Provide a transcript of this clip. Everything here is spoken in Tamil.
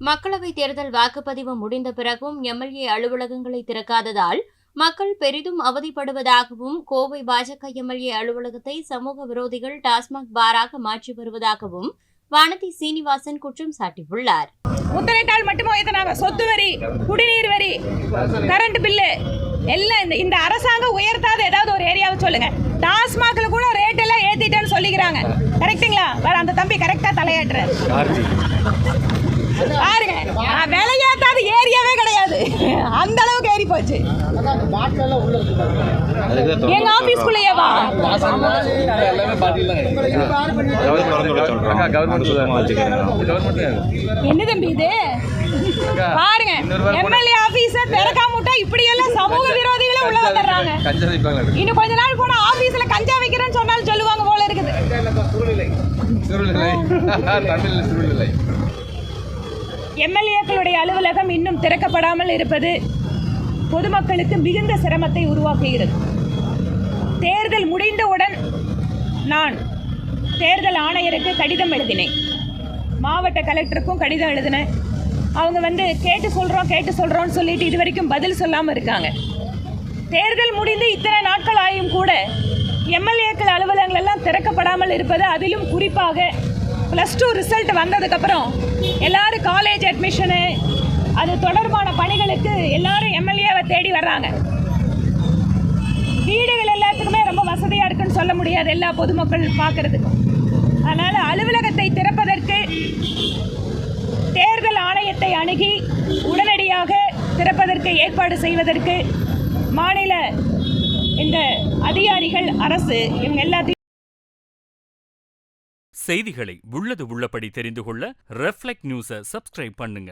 மக்களவைத் தேர்தல் வாக்குப்பதிவு முடிந்த பிறகும் எம்எல்ஏ அலுவலகங்களை திறக்காததால் மக்கள் பெரிதும் அவதிப்படுவதாகவும், கோவை பாஜக எம்எல்ஏ அலுவலகத்தை சமூக விரோதிகள் டாஸ்மாக் பாராக மாற்றி வருவதாகவும் வானதி சீனிவாசன் குற்றம் சாட்டியுள்ளார். முத்திரைத்தாள் மட்டுமே ஏற்றினாங்க. சொத்து வரி, குடிநீர் வரி, கரண்ட் பில்லு எல்லாம் இந்த அரசாங்கம் உயர்த்தாத ஏதாவது ஒரு ஏரியாவை சொல்லுங்க. டாஸ்மாக்ல கூட ரேட் எல்லாம் ஏத்திட்டேன்னு சொல்லிக்கிறாங்க. கரெக்டுங்களா? வேற அந்த தம்பி கரெக்டா தலையாட்டுற பாருங்க. விலையாத்தாத ஏரியாவே கிடையாது, அந்த அளவுக்கு ஏறி போச்சு. எங்க ஆபீஸ்க்குள்ளேயேவா என்ன தம்பி இது? பாருங்க, எம்எல்ஏ ஆபீஸ திறக்காம விட்டா இப்படி எல்லாம் சமூக விரோதிகளே உள்ள வந்துடுறாங்க. இன்னும் கொஞ்ச நாள் போனா ஆபீஸ்ல கஞ்சா வைக்கிறேன்னு சொன்னாலும் சொல்லுவாங்க போல இருக்குது. எம்எல்ஏக்களுடைய அலுவலகம் இன்னும் திறக்கப்படாமல் இருப்பது பொதுமக்களுக்கு மிகுந்த சிரமத்தை உருவாக்குகிறது. தேர்தல் முடிந்தவுடன் நான் தேர்தல் ஆணையருக்கு கடிதம் எழுதினேன், மாவட்ட கலெக்டருக்கும் கடிதம் எழுதினேன். அவங்க கேட்டு சொல்கிறோன்னு சொல்லிட்டு இது வரைக்கும் பதில் சொல்லாமல் இருக்காங்க. தேர்தல் முடிந்து இத்தனை நாட்கள் ஆயும் கூட எம்எல்ஏக்கள் அலுவலகங்கள் எல்லாம் திறக்கப்படாமல் இருப்பது, அதிலும் குறிப்பாக +2 ரிசல்ட் வந்ததுக்கப்புறம் எல்லாரும் காலேஜ் அட்மிஷனு அது தொடர்பான பணிகளுக்கு எல்லாரும் எம்எல்ஏவை தேடி வர்றாங்க. வீடுகள் எல்லாத்துக்குமே ரொம்ப வசதியாக இருக்குன்னு சொல்ல முடியாது எல்லா பொதுமக்கள் பார்க்கறதுக்கு. அதனால் அலுவலகத்தை திறப்பதற்கு தேர்தல் ஆணையத்தை அணுகி உடனடியாக திறப்பதற்கு ஏற்பாடு செய்வதற்கு மாநில இந்த அதிகாரிகள், அரசு இவங்க எல்லாத்தையும். செய்திகளை உள்ளது உள்ளபடி தெரிந்து கொள்ள ரெஃப்ளெக்ட் நியூஸை சப்ஸ்கிரைப் பண்ணுங்க.